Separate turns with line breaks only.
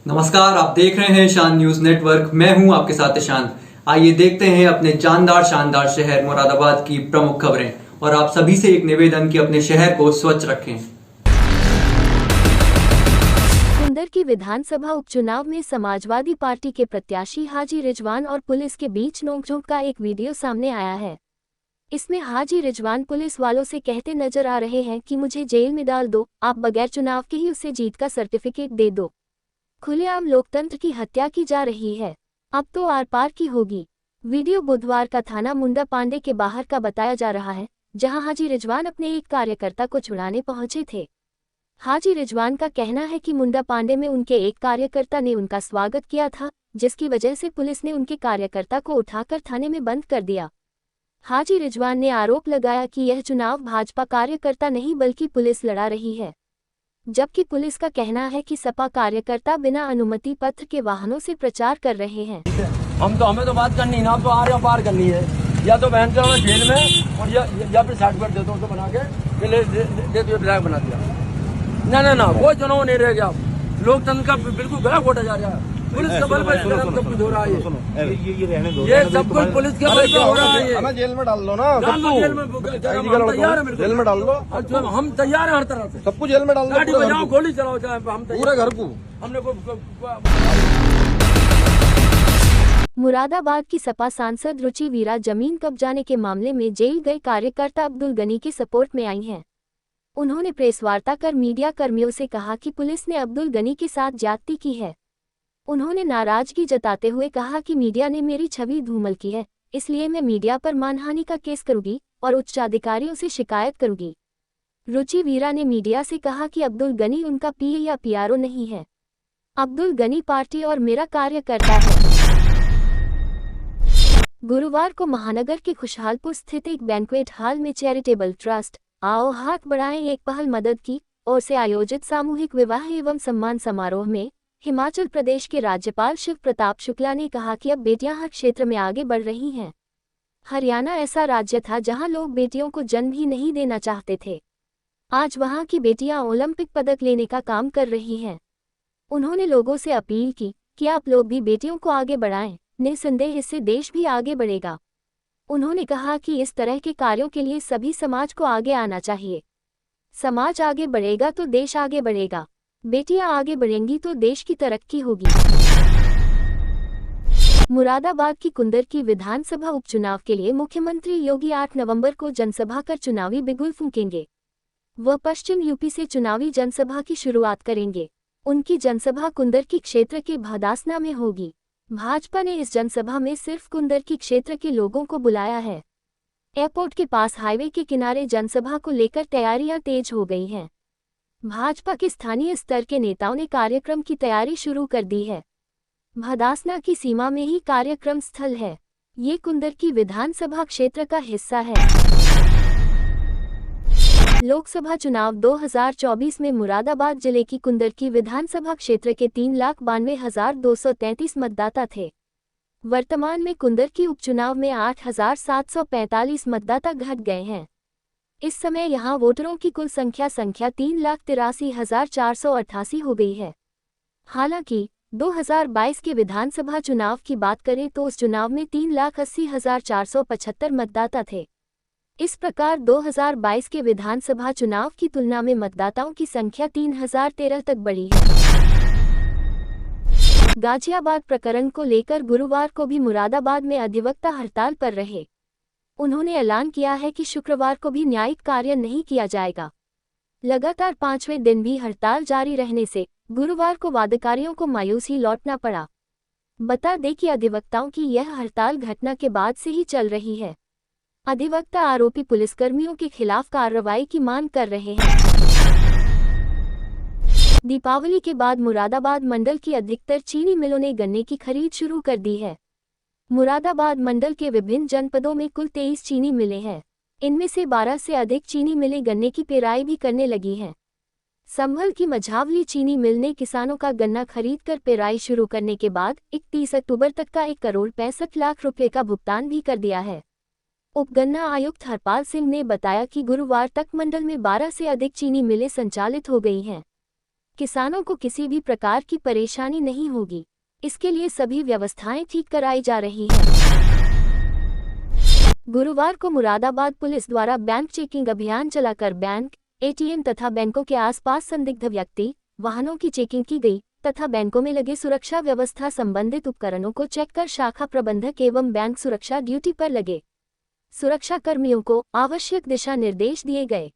नमस्कार, आप देख रहे हैं शान न्यूज नेटवर्क। मैं हूं आपके साथ शांत। आइए देखते हैं अपने जानदार शानदार शहर मुरादाबाद की प्रमुख खबरें और आप सभी से एक निवेदन कि अपने शहर को स्वच्छ रखें।
कुंदर की विधानसभा उपचुनाव में समाजवादी पार्टी के प्रत्याशी हाजी रिजवान और पुलिस के बीच नोकझोंक का एक वीडियो सामने आया है। इसमें हाजी रिजवान पुलिस वालों से कहते नजर आ रहे हैं कि मुझे जेल में डाल दो, आप बगैर चुनाव के ही उसे जीत का सर्टिफिकेट दे दो। खुलेआम लोकतंत्र की हत्या की जा रही है, अब तो आर पार की होगी। वीडियो बुधवार का थाना मुंडा पांडे के बाहर का बताया जा रहा है, जहां हाजी रिजवान अपने एक कार्यकर्ता को छुड़ाने पहुंचे थे। हाजी रिजवान का कहना है कि मुंडा पांडे में उनके एक कार्यकर्ता ने उनका स्वागत किया था, जिसकी वजह से पुलिस ने उनके कार्यकर्ता को उठाकर थाने में बंद कर दिया। हाजी रिजवान ने आरोप लगाया कि यह चुनाव भाजपा कार्यकर्ता नहीं बल्कि पुलिस लड़ा रही है, जबकि पुलिस का कहना है कि सपा कार्यकर्ता बिना अनुमति पत्र के वाहनों से प्रचार कर रहे हैं।
हमें तो बात करनी ना, तो आर या पार करनी है, या तो बहन से जेल में और या फिर सर्टिफिकेट दे दो तो बना के विधायक बना दिया। ना कोई चुनाव नहीं रह गया। लोकतंत्र का बिल्कुल गला घोटा जा रहा है। पुलिस के बल पर सब कुछ हो रहा है। ये सब कुछ पुलिस के बल पर हो रहा है।
हमें जेल में डाल दो ना,
जेल
में डाल दो।
हम तैयार हैं हर तरह से,
सबको जेल में डाल दो,
गाड़ी बजाओ, गोली चलाओ, चाहे हम
पूरे घर को।
हमने
मुरादाबाद की सपा सांसद रुचि वीरा जमीन कब्जाने के मामले में जेल गए कार्यकर्ता अब्दुल गनी के सपोर्ट में आई हैं। उन्होंने प्रेस वार्ता कर मीडिया कर्मियों से कहा कि पुलिस ने अब्दुल गनी के साथ ज्यादती की है। उन्होंने नाराजगी जताते हुए कहा कि मीडिया ने मेरी छवि धूमिल की है, इसलिए मैं मीडिया पर मानहानि का केस करूंगी और उच्चाधिकारियों से शिकायत करूंगी। रुचि वीरा ने मीडिया से कहा कि अब्दुल गनी उनका पीए या पीआरओ नहीं है। अब्दुल गनी पार्टी और मेरा कार्यकर्ता है। गुरुवार को महानगर के खुशहालपुर स्थित एक बैंक्वेट हॉल में चैरिटेबल ट्रस्ट आओ हाथ बढ़ाएं एक पहल मदद की ओर से आयोजित सामूहिक विवाह एवं सम्मान समारोह में हिमाचल प्रदेश के राज्यपाल शिव प्रताप शुक्ला ने कहा कि अब बेटियां हर क्षेत्र में आगे बढ़ रही हैं। हरियाणा ऐसा राज्य था जहां लोग बेटियों को जन्म ही नहीं देना चाहते थे। आज वहां की बेटियां ओलंपिक पदक लेने का काम कर रही हैं। उन्होंने लोगों से अपील की कि आप लोग भी बेटियों को आगे बढ़ाएं, निस्संदेह इससे देश भी आगे बढ़ेगा। उन्होंने कहा कि इस तरह के कार्यों के लिए सभी समाज को आगे आना चाहिए। समाज आगे बढ़ेगा तो देश आगे बढ़ेगा, बेटियां आगे बढ़ेंगी तो देश की तरक्की होगी। मुरादाबाद की कुंदर की विधानसभा उपचुनाव के लिए मुख्यमंत्री योगी 8 नवंबर को जनसभा कर चुनावी बिगुल फूंकेंगे। वह पश्चिम यूपी से चुनावी जनसभा की शुरुआत करेंगे। उनकी जनसभा कुंदर की क्षेत्र के भदासना में होगी। भाजपा ने इस जनसभा में सिर्फ कुंदर की क्षेत्र के लोगों को बुलाया है। एयरपोर्ट के पास हाईवे के किनारे जनसभा को लेकर तैयारियां तेज हो गई हैं। भाजपा के स्थानीय स्तर के नेताओं ने कार्यक्रम की तैयारी शुरू कर दी है। भदासना की सीमा में ही कार्यक्रम स्थल है। ये कुंदर की विधानसभा क्षेत्र का हिस्सा है। लोकसभा चुनाव 2024 में मुरादाबाद जिले की कुंदर की विधानसभा क्षेत्र के 3,92,233 मतदाता थे। वर्तमान में कुंदर की उपचुनाव में 8,745 मतदाता घट गए हैं। इस समय यहां वोटरों की कुल संख्या 3,83,488 हो गई है। हालांकि 2022 के विधानसभा चुनाव की बात करें तो उस चुनाव में 3,80,475 मतदाता थे। इस प्रकार 2022 के विधानसभा चुनाव की तुलना में मतदाताओं की संख्या 3,013 तक बढ़ी है। गाजियाबाद प्रकरण को लेकर गुरुवार को भी मुरादाबाद में अधिवक्ता हड़ताल पर रहे। उन्होंने ऐलान किया है कि शुक्रवार को भी न्यायिक कार्य नहीं किया जाएगा। लगातार 5वें दिन भी हड़ताल जारी रहने से गुरुवार को वादकारियों को मायूसी लौटना पड़ा। बता दें कि अधिवक्ताओं की यह हड़ताल घटना के बाद से ही चल रही है। अधिवक्ता आरोपी पुलिसकर्मियों के खिलाफ कार्रवाई की मांग कर रहे हैं। दीपावली के बाद मुरादाबाद मंडल की अधिकतर चीनी मिलों ने गन्ने की खरीद शुरू कर दी है। मुरादाबाद मंडल के विभिन्न जनपदों में कुल 23 चीनी मिलें हैं। इनमें से 12 से अधिक चीनी मिलें गन्ने की पेराई भी करने लगी हैं। संभल की मझावली चीनी मिल ने किसानों का गन्ना खरीदकर पेराई शुरू करने के बाद 31 अक्टूबर तक का 1,65,00,000 रुपये का भुगतान भी कर दिया है। उपगन्ना आयुक्त हरपाल सिंह ने बताया कि गुरुवार तक मंडल में 12 से अधिक चीनी मिलें संचालित हो गई हैं। किसानों को किसी भी प्रकार की परेशानी नहीं होगी। इसके लिए सभी व्यवस्थाएं ठीक कराई जा रही है। गुरुवार को मुरादाबाद पुलिस द्वारा बैंक चेकिंग अभियान चलाकर बैंक, एटीएम तथा बैंकों के आसपास संदिग्ध व्यक्ति, वाहनों की चेकिंग की गई तथा बैंकों में लगे सुरक्षा व्यवस्था संबंधित उपकरणों को चेक कर शाखा प्रबंधक एवं बैंक सुरक्षा ड्यूटी पर लगे सुरक्षा कर्मियों को आवश्यक दिशा निर्देश दिए गए।